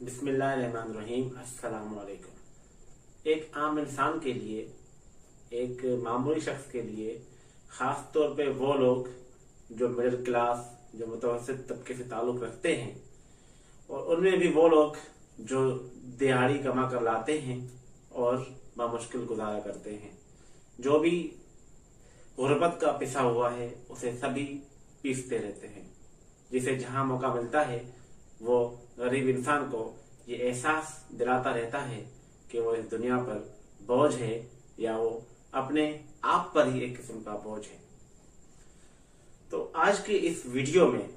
बिस्मिल्लाहिर्रहमानिर्रहीम। अस्सलाम वालेकुम। एक आम इंसान के लिए, एक मामूली शख्स के लिए, ख़ास तौर पे वो लोग जो मिडिल क्लास, जो मुतवस्सित तबके से ताल्लुक़ रखते हैं, और उनमें भी वो लोग जो दिहाड़ी कमा कर लाते हैं और बामुश्किल गुजारा करते हैं, जो भी गुर्बत का पिसा हुआ है उसे सभी पीसते रहते हैं। जिसे जहाँ मौका मिलता है वो गरीब इंसान को ये एहसास दिलाता रहता है कि वो इस दुनिया पर बोझ है, या वो अपने आप पर ही एक किस्म का बोझ है। तो आज के इस वीडियो में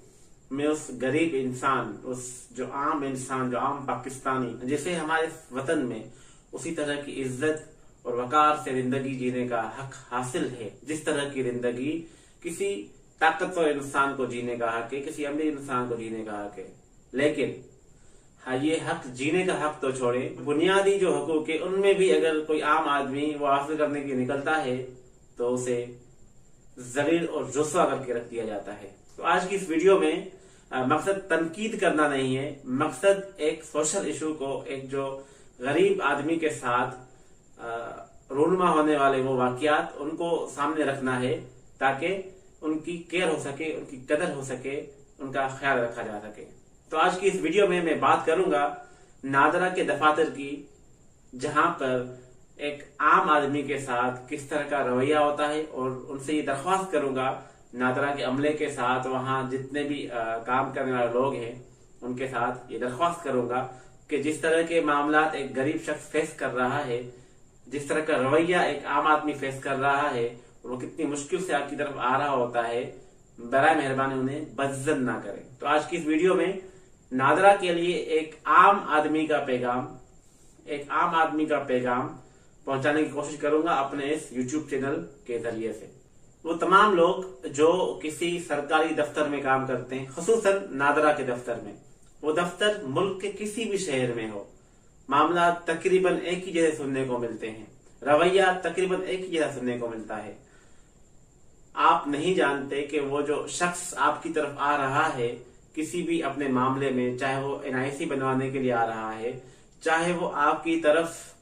मैं उस गरीब इंसान, उस जो आम इंसान, जो आम पाकिस्तानी, जिसे हमारे वतन में उसी तरह की इज्जत और वकार से जिंदगी जीने का हक हासिल है जिस तरह की जिंदगी किसी ताकतवर इंसान को जीने का हक है, किसी अमीर इंसान को जीने का हक है। लेकिन हाँ, ये हक, जीने का हक तो छोड़े, बुनियादी जो हकूक है उनमें भी अगर कोई आम आदमी वो हासिल करने की निकलता है तो उसे जलील और रुस्वा करके रख दिया जाता है। तो आज की इस वीडियो में मकसद तनकीद करना नहीं है, मकसद एक सोशल इशू को, एक जो गरीब आदमी के साथ रूनुमा होने वाले वो वाकयात, उनको सामने रखना है ताकि उनकी केयर हो सके, उनकी कदर हो सके, उनका ख्याल रखा जा सके। तो आज की इस वीडियो में मैं बात करूंगा नादरा के दफातर की, जहां पर एक आम आदमी के साथ किस तरह का रवैया होता है, और उनसे ये दरख्वास्त करूंगा नादरा के अमले के साथ, वहां जितने भी काम करने वाले लोग हैं उनके साथ ये दरख्वास्त करूंगा कि जिस तरह के मामला एक गरीब शख्स फेस कर रहा है, जिस तरह का रवैया एक आम आदमी फेस कर रहा है, वो कितनी मुश्किल से आपकी तरफ आ रहा होता है, बराए मेहरबानी उन्हें बज्जत ना करें। तो आज की इस वीडियो में नादरा के लिए एक आम आदमी का पैगाम, एक आम आदमी का पैगाम पहुंचाने की कोशिश करूंगा अपने इस YouTube चैनल के जरिए से। वो तमाम लोग जो किसी सरकारी दफ्तर में काम करते हैं, खुसूसन नादरा के दफ्तर में, वो दफ्तर मुल्क के किसी भी शहर में हो, मामला तकरीबन एक ही जैसे सुनने को मिलते हैं, रवैया तकरीबन एक ही जैसा सुनने को मिलता है। आप नहीं जानते कि वो जो शख्स आपकी तरफ आ रहा है किसी भी अपने मामले में, चाहे वो NIC बनवाने के लिए आ रहा है, चाहे वो आपकी तरफ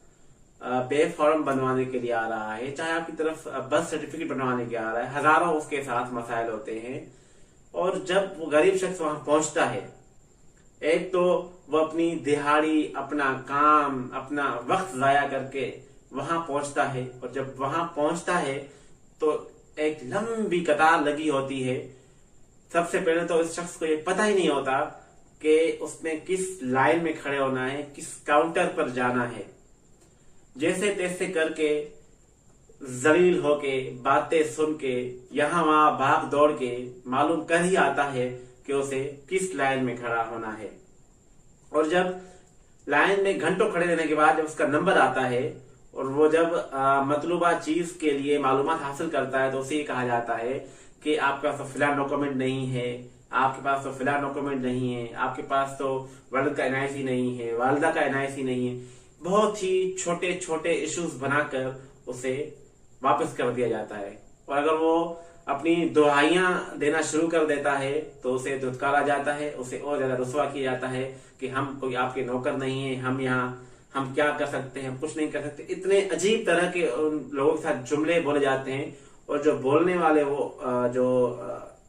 पे फॉर्म बनवाने के लिए आ रहा है, चाहे आपकी तरफ बर्थ सर्टिफिकेट बनवाने के लिए आ रहा है, हजारों उसके साथ मसाइल होते हैं। और जब वो गरीब शख्स वहां पहुंचता है, एक तो वो अपनी दिहाड़ी, अपना काम, अपना वक्त जाया करके वहां पहुंचता है, और जब वहां पहुंचता है तो एक लंबी कतार लगी होती है। सबसे पहले तो इस शख्स को ये पता ही नहीं होता कि उसने किस लाइन में खड़े होना है, किस काउंटर पर जाना है। जैसे तैसे करके, जलील होके, बातें सुन के, यहाँ वहां भाग दौड़ के मालूम कर ही आता है कि उसे किस लाइन में खड़ा होना है। और जब लाइन में घंटों खड़े रहने के बाद जब उसका नंबर आता है, और वो जब मतलूबा चीज के लिए मालूमात हासिल करता है, तो उसे ये कहा जाता है कि आपके पास तो फिलहाल डॉक्यूमेंट नहीं है, आपके पास तो फिलहाल डॉक्यूमेंट नहीं है, आपके पास तो वालिद का NIC नहीं है, वालिदा का NIC नहीं है। बहुत ही छोटे छोटे इश्यूज बनाकर उसे वापस कर दिया जाता है। और अगर वो अपनी दुआइयां देना शुरू कर देता है तो उसे धुतकारा जाता है, उसे और ज्यादा रुस्वा किया जाता है कि हम कोई आपके नौकर नहीं है, हम क्या कर सकते हैं, हम कुछ नहीं कर सकते। इतने अजीब तरह के उन लोगों के साथ जुमले बोले जाते हैं, और जो बोलने वाले वो जो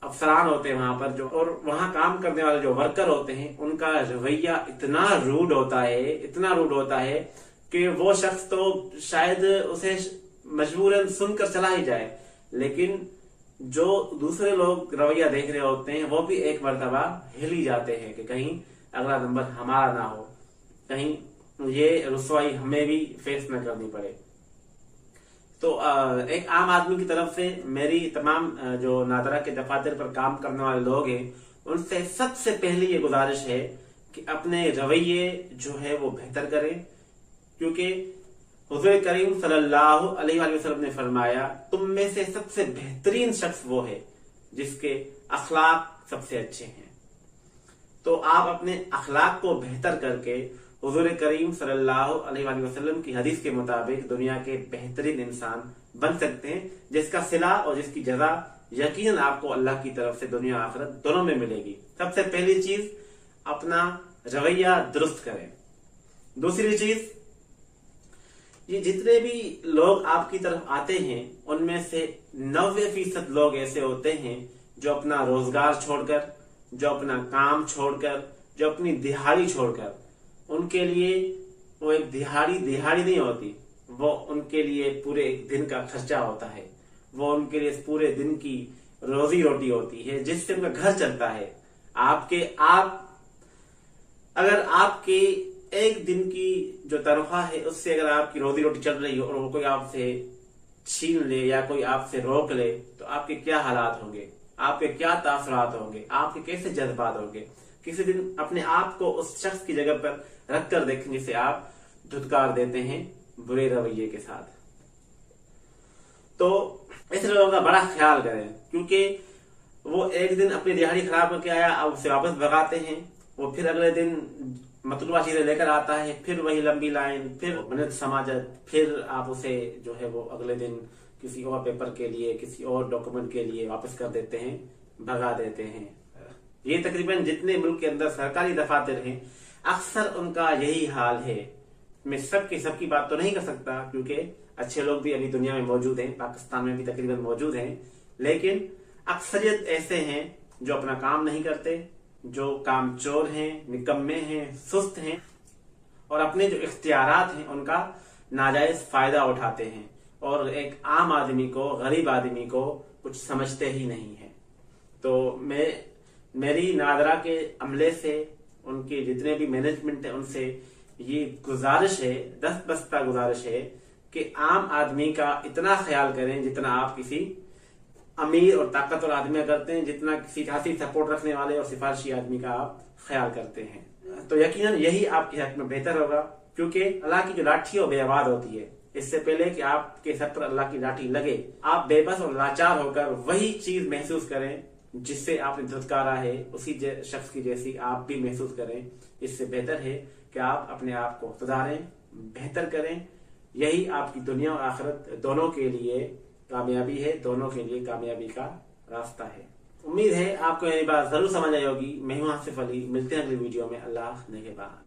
अफसरान होते हैं वहां पर, जो और वहां काम करने वाले जो वर्कर होते हैं, उनका रवैया इतना रूड होता है, इतना रूड होता है कि वो शख्स तो शायद उसे मजबूरन सुनकर चला ही जाए, लेकिन जो दूसरे लोग रवैया देख रहे होते हैं वो भी एक मर्तबा हिल ही जाते हैं कि कहीं अगला नंबर हमारा ना हो, कहीं ये रुसवाई हमें भी फेस न करनी पड़े। तो एक आम आदमी की तरफ से मेरी तमाम जो नादरा के दफातर पर काम करने वाले लोग हैं, उनसे सबसे पहली ये गुजारिश है कि अपने रवैये जो है वो बेहतर करें, क्योंकि हुज़ूर करीम सल्लल्लाहु अलैहि वसल्लम ने फरमाया, तुम में से सबसे बेहतरीन शख्स वो है जिसके अखलाक सबसे अच्छे हैं। तो आप अपने अखलाक को बेहतर करके हुज़ूर करीम सल्लल्लाहु अलैहि वसल्लम की हदीस के मुताबिक दुनिया के बेहतरीन इंसान बन सकते हैं, जिसका सिला और जिसकी जज़ा यकीनन आपको अल्लाह की तरफ से दुनिया आखिरत दोनों में मिलेगी। सबसे पहली चीज, अपना रवैया दुरुस्त करें। दूसरी चीज, ये जितने भी लोग आपकी तरफ आते हैं उनमें से 90% लोग ऐसे होते हैं जो अपना रोजगार छोड़कर, जो अपना काम छोड़कर, जो अपनी दिहाड़ी छोड़कर, उनके लिए वो एक दिहाड़ी नहीं होती, वो उनके लिए पूरे एक दिन का खर्चा होता है, वो उनके लिए पूरे दिन की रोजी रोटी होती है जिससे उनका घर चलता है। अगर आपके एक दिन की जो तनख्वाह है उससे अगर आपकी रोजी रोटी चल रही हो और वो कोई आपसे छीन ले या कोई आपसे रोक ले तो आपके क्या हालात होंगे, आपके क्या तासरात होंगे, आपके कैसे जज्बात होंगे। किसी दिन अपने आप को उस शख्स की जगह पर रख कर देखें जिसे आप धुतकार देते हैं बुरे रवैये के साथ। तो ऐसे लोगों का बड़ा ख्याल करें, क्योंकि वो एक दिन अपनी दिहाड़ी खराब करके आया, अब उसे वापस भगाते हैं, वो फिर अगले दिन मतलूबा चीजें लेकर आता है, फिर वही लंबी लाइन, फिर मिनट समाजत, फिर आप उसे जो है वो अगले दिन किसी और पेपर के लिए, किसी और डॉक्यूमेंट के लिए वापस कर देते हैं, भगा देते हैं। ये तकरीबन जितने मुल्क के अंदर सरकारी दफातर हैं अक्सर उनका यही हाल है। मैं सबकी बात तो नहीं कर सकता क्योंकि अच्छे लोग भी अभी दुनिया में मौजूद हैं, पाकिस्तान में भी तकरीबन मौजूद हैं, लेकिन अक्सरियत ऐसे हैं जो अपना काम नहीं करते, जो कामचोर हैं, निकम्मे हैं, सुस्त हैं और अपने जो इख्तियारात हैं उनका नाजायज फायदा उठाते हैं और एक आम आदमी को, गरीब आदमी को कुछ समझते ही नहीं है। तो मेरी नादरा के अमले से, उनके जितने भी मैनेजमेंट है उनसे ये गुजारिश है, दस्तबस्ता गुजारिश है कि आम आदमी का इतना ख्याल करें जितना आप किसी अमीर और ताकतवर आदमी करते हैं, जितना किसी खासी सपोर्ट रखने वाले और सिफारशी आदमी का आप ख्याल करते हैं। तो यकीनन यही आपके हक में बेहतर होगा, क्योंकि अल्लाह की जो लाठी है वो बेआवाज होती है। इससे पहले कि आपके सर पर अल्लाह की लाठी लगे, आप बेबस और लाचार होकर वही चीज महसूस करें जिससे आपने धुतकारा है, उसी शख्स की जैसी आप भी महसूस करें। इससे बेहतर है कि आप अपने आप को सुधारें, बेहतर करें। यही आपकी दुनिया और आखिरत दोनों के लिए कामयाबी है, दोनों के लिए कामयाबी का रास्ता है। उम्मीद है आपको मेरी बात जरूर समझ आई होगी। मैं हूं आसिफ अली, मिलते हैं अगली वीडियो में। अल्लाह नेगहबान।